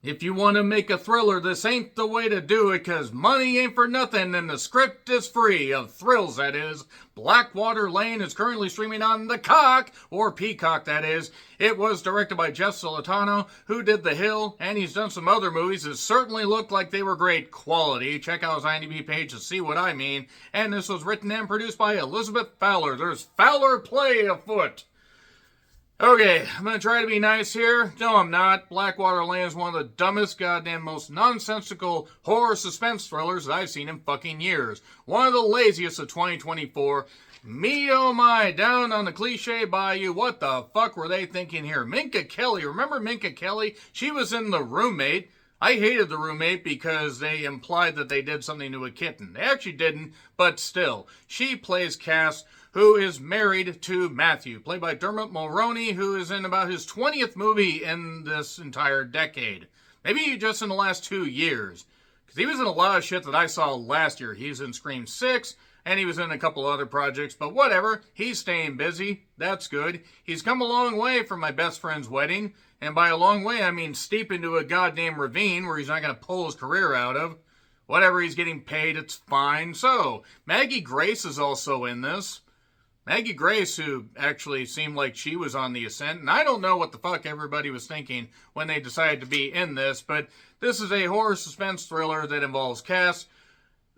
If you want to make a thriller, this ain't the way to do it, cause money ain't for nothing and the script is free. Of thrills, that is. Blackwater Lane is currently streaming on the Cock, or Peacock, that is. It was directed by Jeff Solitano, who did The Hill, and he's done some other movies that certainly looked like they were great quality. Check out his IMDb page to see what I mean. And this was written and produced by Elizabeth Fowler. There's Fowler play afoot. Okay, I'm going to try to be nice here. No, I'm not. Blackwater Lane is one of the dumbest, goddamn, most nonsensical horror suspense thrillers that I've seen in fucking years. One of the laziest of 2024. Me oh my, down on the cliche bayou. What the fuck were they thinking here? Minka Kelly, remember Minka Kelly? She was in The Roommate. I hated The Roommate because they implied that they did something to a kitten. They actually didn't, but still. She plays Cass, who is married to Matthew, played by Dermot Mulroney, who is in about his 20th movie in this entire decade. Maybe just in the last 2 years. Because he was in a lot of shit that I saw last year. He was in Scream 6, and he was in a couple other projects, but whatever. He's staying busy. That's good. He's come a long way from My Best Friend's Wedding, and by a long way, I mean steep into a goddamn ravine where he's not going to pull his career out of. Whatever, he's getting paid, it's fine. So, Maggie Grace is also in this. Maggie Grace, who actually seemed like she was on the ascent, and I don't know what the fuck everybody was thinking when they decided to be in this, but this is a horror suspense thriller that involves Cass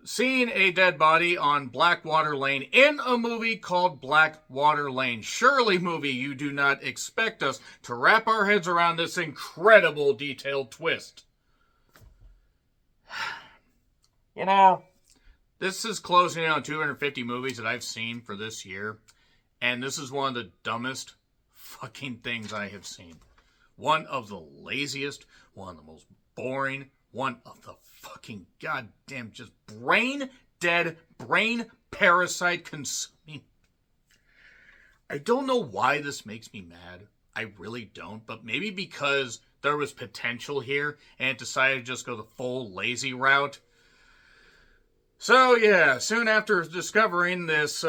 seeing a dead body on Blackwater Lane in a movie called Blackwater Lane. Surely, movie, you do not expect us to wrap our heads around this incredible detailed twist. You know, this is closing in on 250 movies that I've seen for this year, and this is one of the dumbest fucking things I have seen. One of the laziest, one of the most boring, one of the fucking goddamn just brain dead, brain parasite consuming. I don't know why this makes me mad. I really don't, but maybe because there was potential here and it decided to just go the full lazy route. So, yeah, soon after discovering this,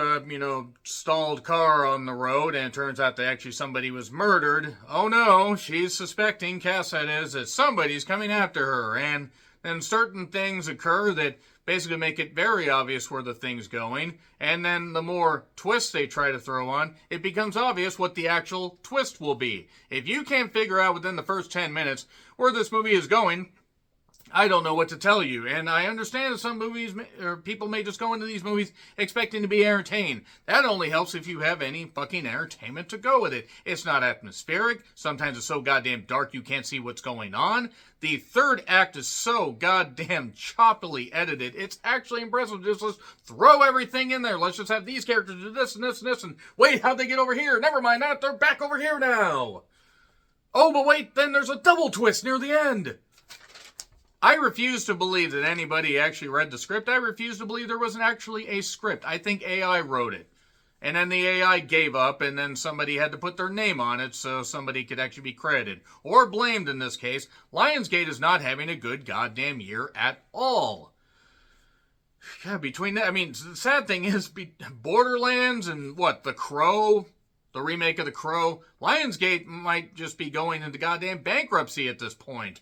stalled car on the road, and it turns out that actually somebody was murdered, oh no, she's suspecting, Cass that is, that somebody's coming after her, and then certain things occur that basically make it very obvious where the thing's going, and then the more twists they try to throw on, it becomes obvious what the actual twist will be. If you can't figure out within the first 10 minutes where this movie is going, I don't know what to tell you, and I understand that some movies, or people may just go into these movies expecting to be entertained. That only helps if you have any fucking entertainment to go with it. It's not atmospheric. Sometimes it's so goddamn dark you can't see what's going on. The third act is so goddamn choppily edited. It's actually impressive. Just let's throw everything in there. Let's just have these characters do this and this and this, and wait, how'd they get over here? Never mind that, they're back over here now. Oh, but wait, then there's a double twist near the end. I refuse to believe that anybody actually read the script. I refuse to believe there wasn't actually a script. I think AI wrote it. And then the AI gave up, and then somebody had to put their name on it so somebody could actually be credited. Or blamed in this case. Lionsgate is not having a good goddamn year at all. Yeah, between that, I mean, the sad thing is, Borderlands and what, The Crow, the remake of The Crow, Lionsgate might just be going into goddamn bankruptcy at this point.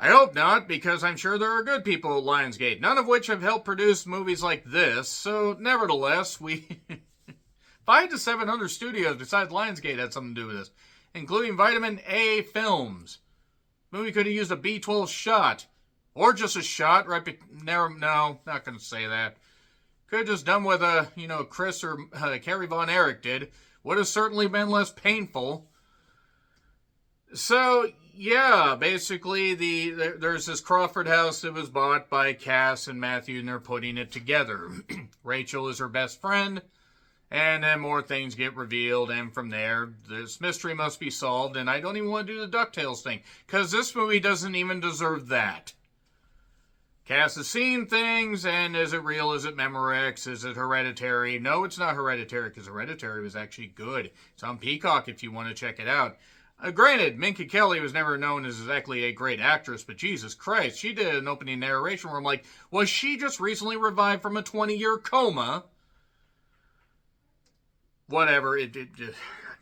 I hope not, because I'm sure there are good people at Lionsgate, none of which have helped produce movies like this. So, nevertheless, 5 to 700 studios besides Lionsgate had something to do with this, including Vitamin A Films. The movie could have used a B12 shot, or just a shot, right? No, not going to say that. Could have just done what, Chris or Carrie Von Erich did. Would have certainly been less painful. So, yeah, basically, there's this Crawford house that was bought by Cass and Matthew, and they're putting it together. Rachel is her best friend, and then more things get revealed, and from there, this mystery must be solved, and I don't even want to do the DuckTales thing, because this movie doesn't even deserve that. Cass has seen things, and is it real? Is it Memorex? Is it Hereditary? No, it's not Hereditary, because Hereditary was actually good. It's on Peacock if you want to check it out. Granted, Minka Kelly was never known as exactly a great actress, but Jesus Christ, she did an opening narration where I'm like, was she just recently revived from a 20-year coma? Whatever,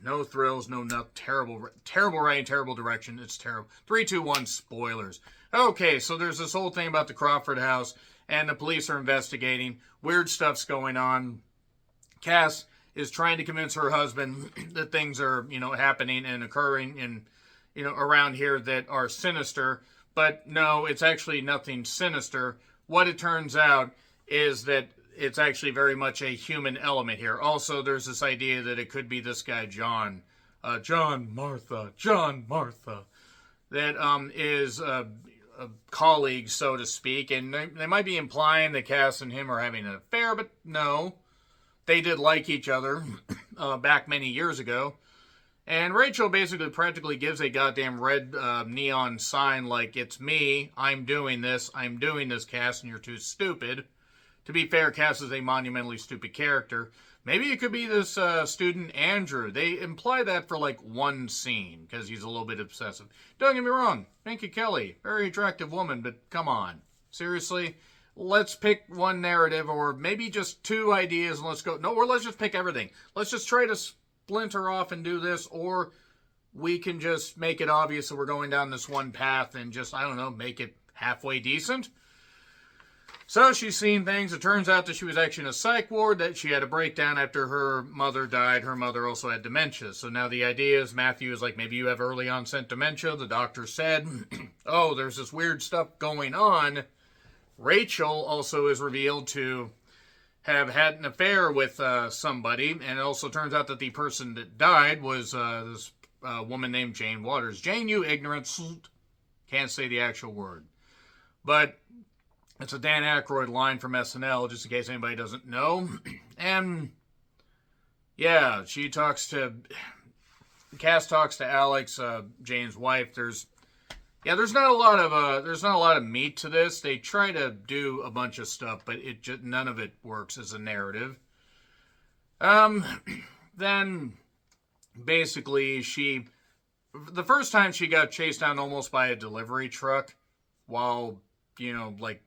No thrills, no nothing. Terrible writing, terrible direction. It's terrible. 3, 2, 1, spoilers. Okay, so there's this whole thing about the Crawford house, and the police are investigating. Weird stuff's going on. Cass is trying to convince her husband that things are, happening and occurring around here that are sinister. But no, it's actually nothing sinister. What it turns out is that it's actually very much a human element here. Also, there's this idea that it could be this guy, John Martha, that is a colleague, so to speak. And they might be implying that Cass and him are having an affair, but no. They did like each other back many years ago. And Rachel basically practically gives a goddamn red neon sign like, it's me, I'm doing this, Cass, and you're too stupid. To be fair, Cass is a monumentally stupid character. Maybe it could be this student, Andrew. They imply that for like one scene, because he's a little bit obsessive. Don't get me wrong, Minka Kelly, very attractive woman, but come on. Seriously? Let's pick one narrative, or maybe just 2 ideas, and let's go. No, or let's just pick everything. Let's just try to splinter off and do this, or we can just make it obvious that we're going down this one path and just, make it halfway decent. So she's seen things. It turns out that she was actually in a psych ward, that she had a breakdown after her mother died. Her mother also had dementia. So now the idea is Matthew is like, maybe you have early onset dementia. The doctor said, oh, there's this weird stuff going on. Rachel also is revealed to have had an affair with somebody. And it also turns out that the person that died was this woman named Jane Waters. Jane, you ignorant. Can't say the actual word. But it's a Dan Aykroyd line from SNL, just in case anybody doesn't know. And yeah, Cass talks to Alex, Jane's wife. There's not a lot of meat to this. They try to do a bunch of stuff, but none of it works as a narrative. Then basically the first time she got chased down almost by a delivery truck while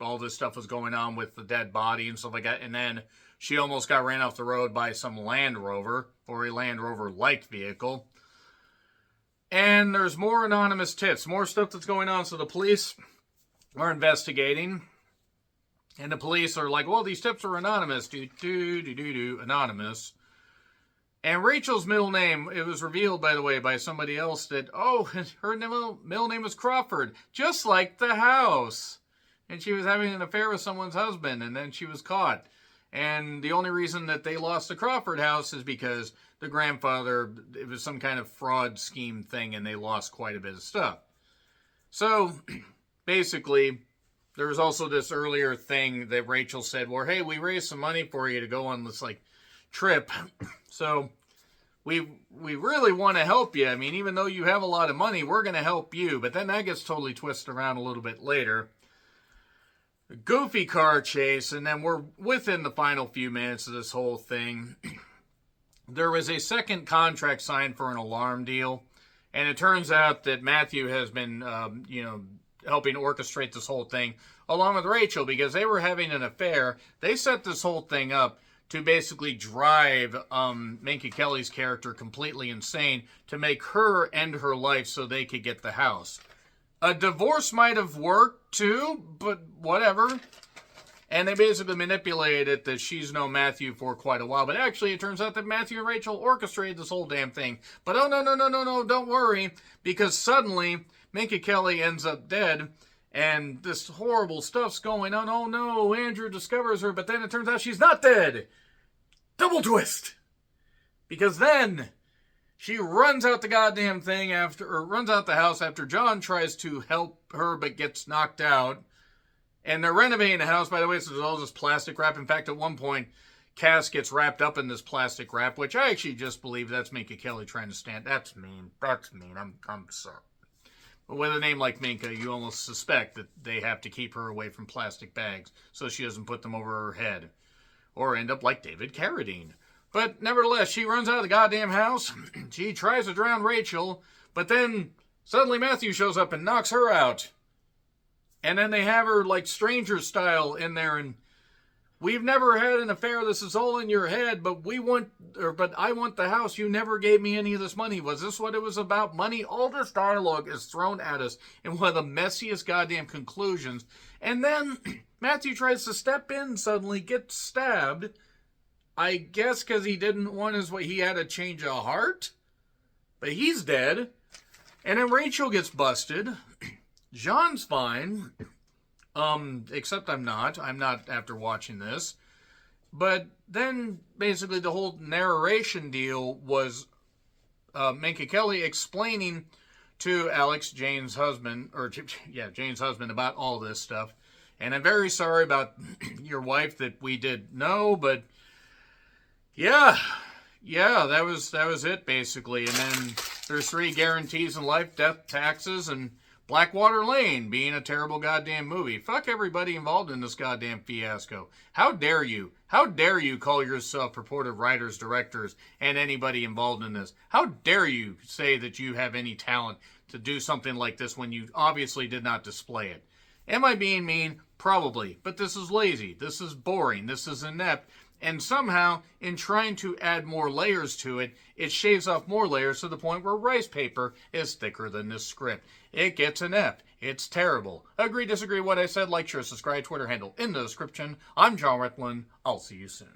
all this stuff was going on with the dead body and stuff like that. And then she almost got ran off the road by some Land Rover, or a Land Rover-like vehicle. And there's more anonymous tips, more stuff that's going on. So the police are investigating. And the police are like, well, these tips are anonymous. Anonymous. And Rachel's middle name, it was revealed, by the way, by somebody else that, her middle name was Crawford, just like the house. And she was having an affair with someone's husband, and then she was caught. And the only reason that they lost the Crawford house is because the grandfather, it was some kind of fraud scheme thing, and they lost quite a bit of stuff. So, basically, there was also this earlier thing that Rachel said, well, hey, we raised some money for you to go on this, trip. So, we really want to help you. I mean, even though you have a lot of money, we're going to help you. But then that gets totally twisted around a little bit later. A goofy car chase, and then we're within the final few minutes of this whole thing. There was a second contract signed for an alarm deal, and it turns out that Matthew has been, helping orchestrate this whole thing, along with Rachel, because they were having an affair. They set this whole thing up to basically drive Minka Kelly's character completely insane, to make her end her life so they could get the house. A divorce might have worked too, but whatever. And they basically manipulated it that she's known Matthew for quite a while. But actually, it turns out that Matthew and Rachel orchestrated this whole damn thing. But oh, no, don't worry. Because suddenly, Minka Kelly ends up dead. And this horrible stuff's going on. Oh no, Andrew discovers her. But then it turns out she's not dead. Double twist. Because then she runs out the goddamn thing runs out the house after John tries to help her but gets knocked out. And they're renovating the house, by the way, so there's all this plastic wrap. In fact, at one point, Cass gets wrapped up in this plastic wrap, which I actually just believe that's Minka Kelly trying to stand. That's mean. I'm sorry. But with a name like Minka, you almost suspect that they have to keep her away from plastic bags so she doesn't put them over her head. Or end up like David Carradine. But nevertheless, she runs out of the goddamn house. She tries to drown Rachel, but then suddenly Matthew shows up and knocks her out. And then they have her like stranger style in there, and We've never had an affair. This is all in your head, but I want the house. You never gave me any of this money. Was this what it was about? Money? All this dialogue is thrown at us in one of the messiest goddamn conclusions. And then Matthew tries to step in, suddenly gets stabbed. I guess because he didn't want he had a change of heart. But he's dead. And then Rachel gets busted. John's fine. Except I'm not. I'm not after watching this. But then, basically, the whole narration deal was Minka Kelly explaining to Alex, Jane's husband, Jane's husband, about all this stuff. And I'm very sorry about your wife that we did know, but yeah, that was it, basically. And then there's 3 guarantees in life, death, taxes, and Blackwater Lane being a terrible goddamn movie. Fuck everybody involved in this goddamn fiasco. How dare you? How dare you call yourself purported writers, directors, and anybody involved in this? How dare you say that you have any talent to do something like this when you obviously did not display it? Am I being mean? Probably. But this is lazy. This is boring. This is inept. And somehow, in trying to add more layers to it, it shaves off more layers to the point where rice paper is thicker than this script. It gets an F. It's terrible. Agree, disagree what I said? Like, share, subscribe, Twitter handle in the description. I'm John Retlin. I'll see you soon.